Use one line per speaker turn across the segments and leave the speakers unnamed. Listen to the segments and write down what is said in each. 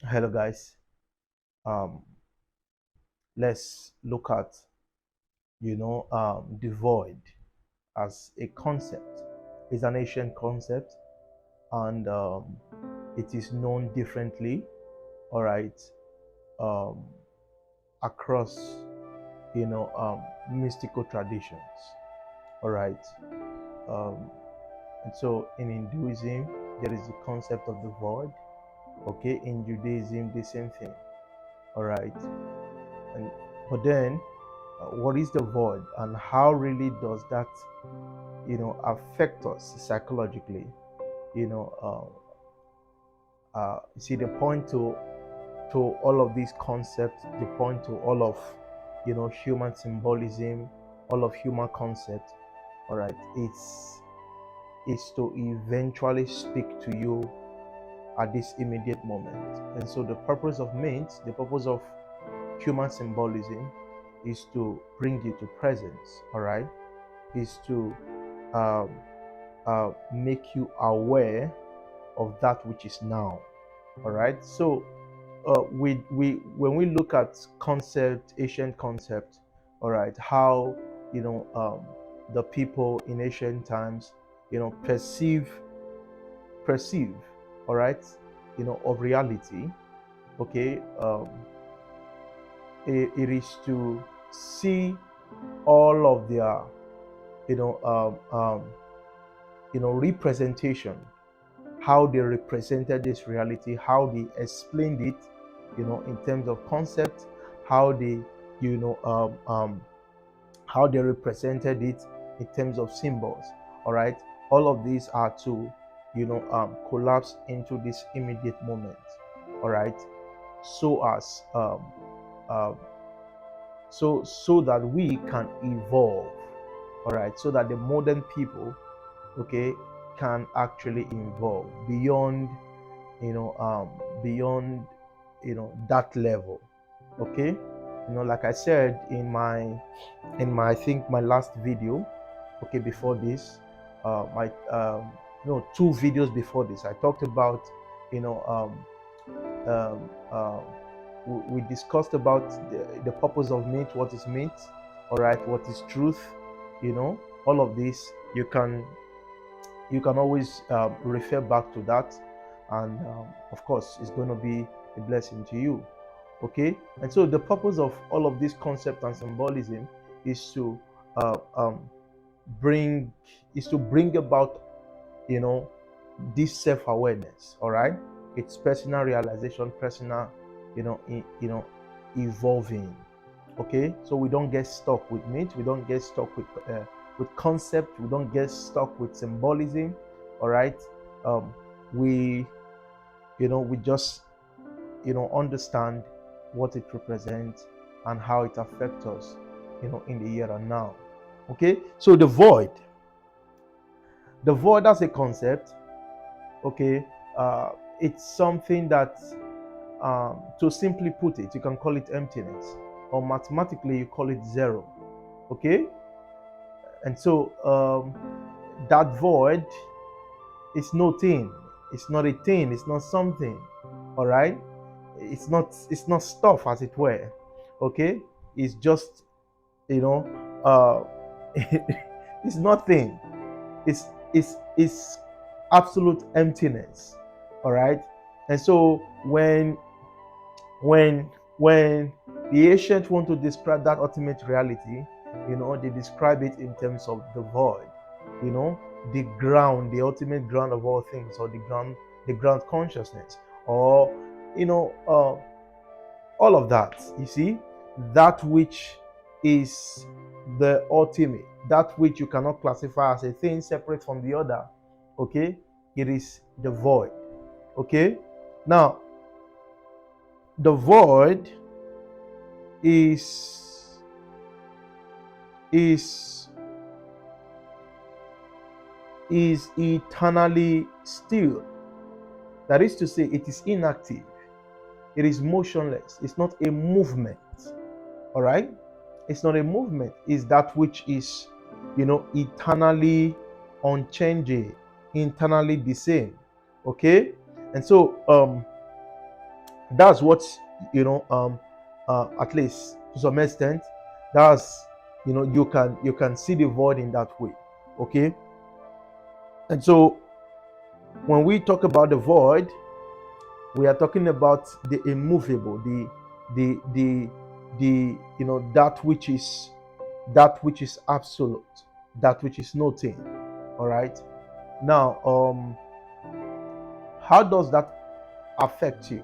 Hello, guys. Um, let's look at the void as a concept. It's an ancient concept, and it is known differently. All right, um, across mystical traditions. All right, um, and so in Hinduism there is the concept of the void. Okay, in Judaism the same thing. All right, and but then what is the void and how really does that affect us psychologically? You see, the point to all of these concepts, the point to all of human symbolism, all of human concept, all right, it's to eventually speak to you at this immediate moment. And so the purpose of myths, the purpose of human symbolism is to bring you to presence, all right, is to um, make you aware of that which is now. All right. So we when we look at concept, ancient concept, all right, how the people in ancient times, perceive, all right, of reality. Okay. It is to see all of their you know representation, how they represented this reality, how they explained it, in terms of concept, how they, you know, how they represented it in terms of symbols. All right, all of these are to, collapse into this immediate moment. All right, so as um, so that we can evolve. All right, so that the modern people, okay, can actually evolve beyond beyond that level. Okay, like I said in my I think my last video, okay, before this, my two videos before this, I talked about you know um, uh, we discussed about the purpose of myth, what is myth, all right, what is truth, all of this. You can always refer back to that, and of course it's going to be a blessing to you. Okay, and so the purpose of all of this concept and symbolism is to uh, um, bring bring about you know this self-awareness. All right, it's personal realization, personal evolving. Okay, so we don't get stuck with myth, we don't get stuck with concept, we don't get stuck with symbolism. All right, we we just understand what it represents and how it affects us in the here and now. Okay, so the void as a concept, okay, it's something that, to simply put it, you can call it emptiness, or mathematically you call it zero. Okay, and so that void is no thing, it's not a thing, it's not something. All right, it's not stuff, as it were. Okay, it's just you know uh it's nothing. It's absolute emptiness. All right, and so when the ancients want to describe that ultimate reality, they describe it in terms of the void, you know the ground, the ultimate ground of all things, or the ground consciousness, or all of that. You see, that which is the ultimate, that which you cannot classify as a thing separate from the other. Okay, it is the void. Okay, now the void is is is eternally still. That is to say, it is inactive, it is motionless, it's not a movement. All right, it's not a movement, it's that which is eternally unchanging, internally the same. Okay, and so That's what, you know, at least to some extent, that's, you can see the void in that way. Okay. And so when we talk about the void, we are talking about the immovable, the that which is absolute, that which is nothing. All right. Now, how does that affect you?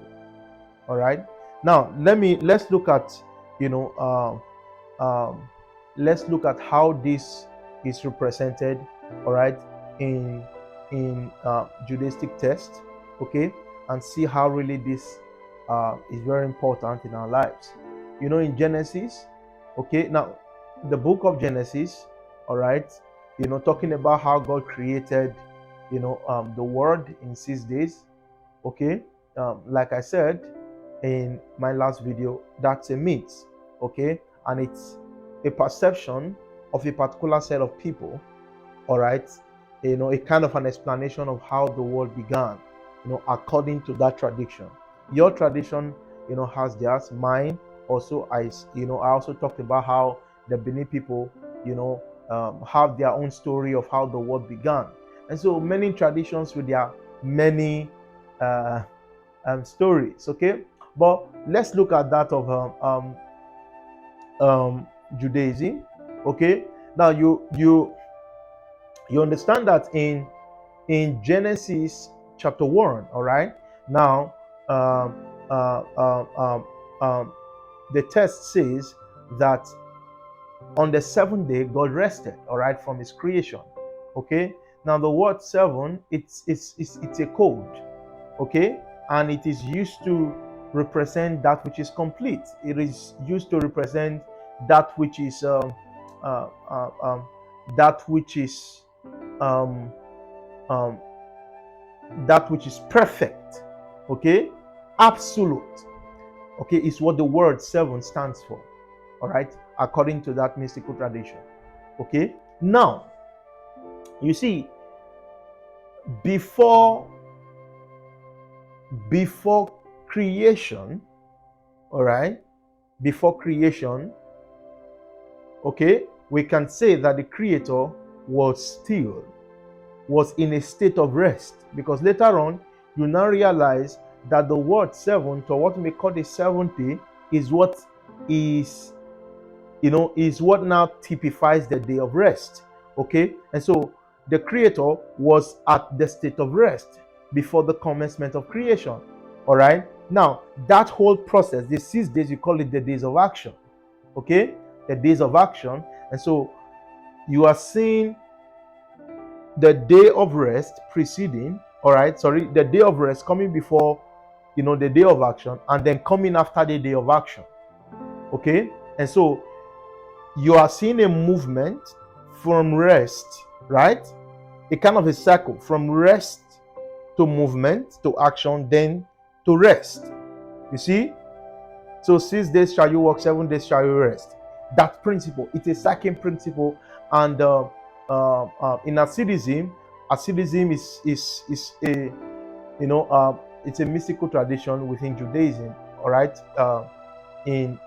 All right. Now, let's look at, you know, let's look at how this is represented. All right, in Judaistic text. Okay, and see how really this is very important in our lives. In Genesis. Okay, now the book of Genesis. All right, talking about how God created, the world in 6 days. Okay, like I said in my last video, that's a myth. Okay, and it's a perception of a particular set of people. All right, a kind of an explanation of how the world began, according to that tradition. Your tradition, has theirs. Mine also, I also talked about how the Benin people, have their own story of how the world began. And so many traditions with their many uh, stories. Okay, but let's look at that of Judaism. Okay, now you understand that in Genesis chapter 1. All right, now um, uh, um, um, um, the text says that on the seventh day God rested, all right, from his creation. Okay, now the word seven, it's a code. Okay, and it is used to represent that which is complete. It is used to represent that which is uh, uh, um, that which is um, um, that which is perfect. Okay, absolute. Okay, is what the word seven stands for. All right, according to that mystical tradition. Okay, now you see, before creation. All right, before creation. Okay, we can say that the creator was in a state of rest, because later on you now realize that the word seven, or what we call the 70, is what is is what now typifies the day of rest. Okay, and so the creator was at the state of rest before the commencement of creation. All right, now that whole process, the 6 days, you call it the days of action. Okay, the days of action. And so you are seeing the day of rest preceding, all right, sorry, the day of rest coming before, the day of action, and then coming after the day of action. Okay, and so you are seeing a movement from rest, right? A kind of a cycle from rest to movement to action, then to rest. You see, so 6 days shall you work, 7 days shall you rest. That principle, it's a second principle. And in Hasidism is a it's a mystical tradition within Judaism. All right, in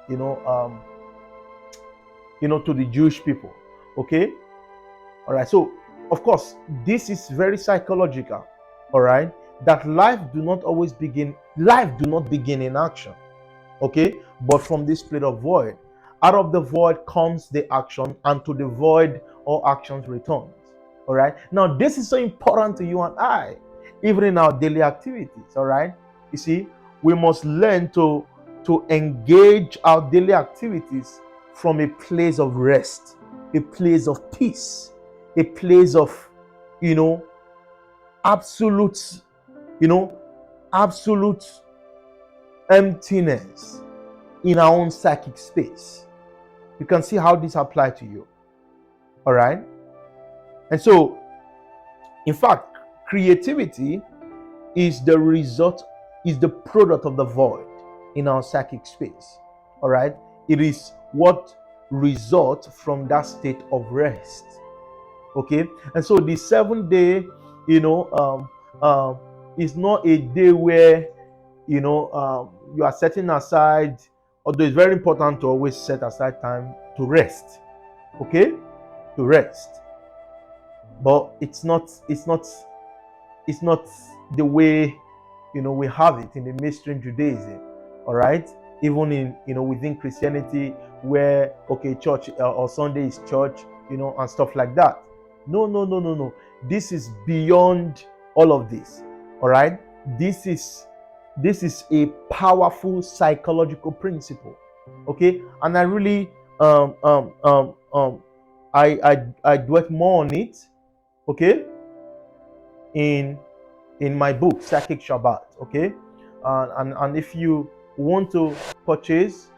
to the Jewish people. Okay, all right. So of course this is very psychological. All right, that life do not begin in action. Okay, but from this place of void, out of the void comes the action, and to the void all actions returns. All right, now this is so important to you and I, even in our daily activities. All right, you see, we must learn to engage our daily activities from a place of rest, a place of peace, a place of absolute absolute emptiness in our own psychic space. You can see how this applies to you. All right, and so in fact, creativity is the product of the void in our psychic space. All right, it is what results from that state of rest. Okay, and so the 7th day is not a day where you are setting aside, although it's very important to always set aside time to rest, okay, to rest. But it's not the way we have it in the mainstream Judaism. All right, even in within Christianity, where okay, church or Sunday is church, and stuff like that. No, no, no, no, no. This is beyond all of this. All right, this is a powerful psychological principle. Okay, and I really I dwelt more on it. Okay, in my book Psychic Shabbat. Okay, and if you want to purchase,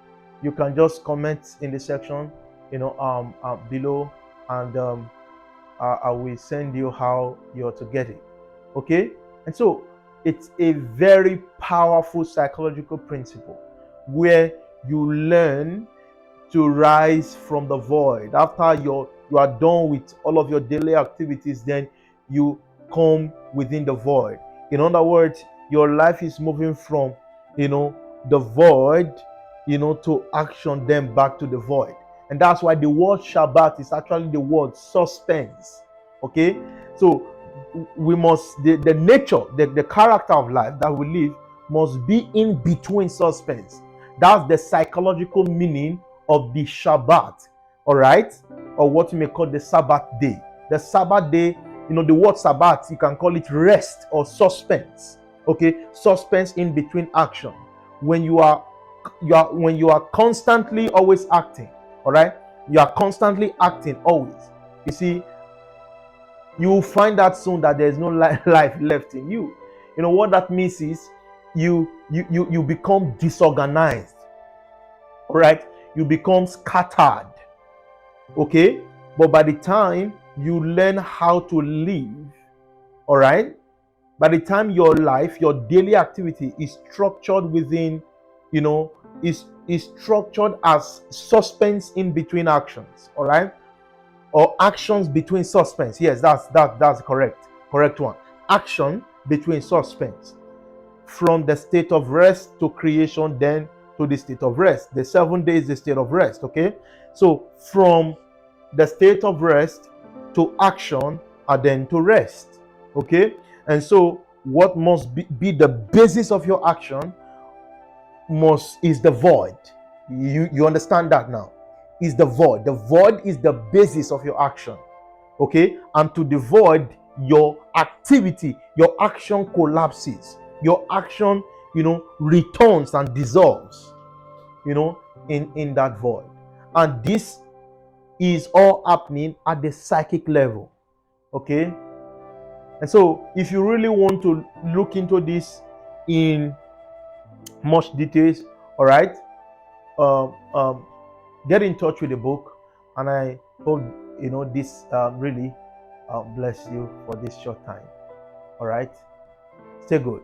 you can just comment in the section below, and I will send you how you're to get it. Okay, and so it's a very powerful psychological principle where you learn to rise from the void. After you are done with all of your daily activities, then you come within the void. In other words, your life is moving from the void to action, then back to the void. And that's why the word Shabbat is actually the word suspense. Okay, so we must the nature, the character of life that we live must be in between suspense. That's the psychological meaning of the Shabbat, all right, or what you may call the Sabbath day. The Sabbath day, the word Sabbath, you can call it rest or suspense. Okay, suspense in between action. When you are constantly always acting, all right, you are constantly acting always. You see, you will find out soon that there is no life left in you. What that means is you become disorganized. All right, you become scattered. Okay, but by the time you learn how to live, all right, by the time your life, your daily activity is structured within, is structured as suspense in between actions, all right, or actions between suspense. Yes, that's correct one. Action between suspense, from the state of rest to creation, then to the state of rest. The 7 days, the state of rest. Okay, so from the state of rest to action, and then to rest. Okay, and so what must be the basis of your action is the void. You understand that now? Is the void. The void is the basis of your action. Okay, and to the void, your activity, your action collapses. Your action, returns and dissolves, in that void. And this is all happening at the psychic level. Okay, and so if you really want to look into this in much details, all right, get in touch with the book, and I hope this really bless you for this short time. All right, stay good.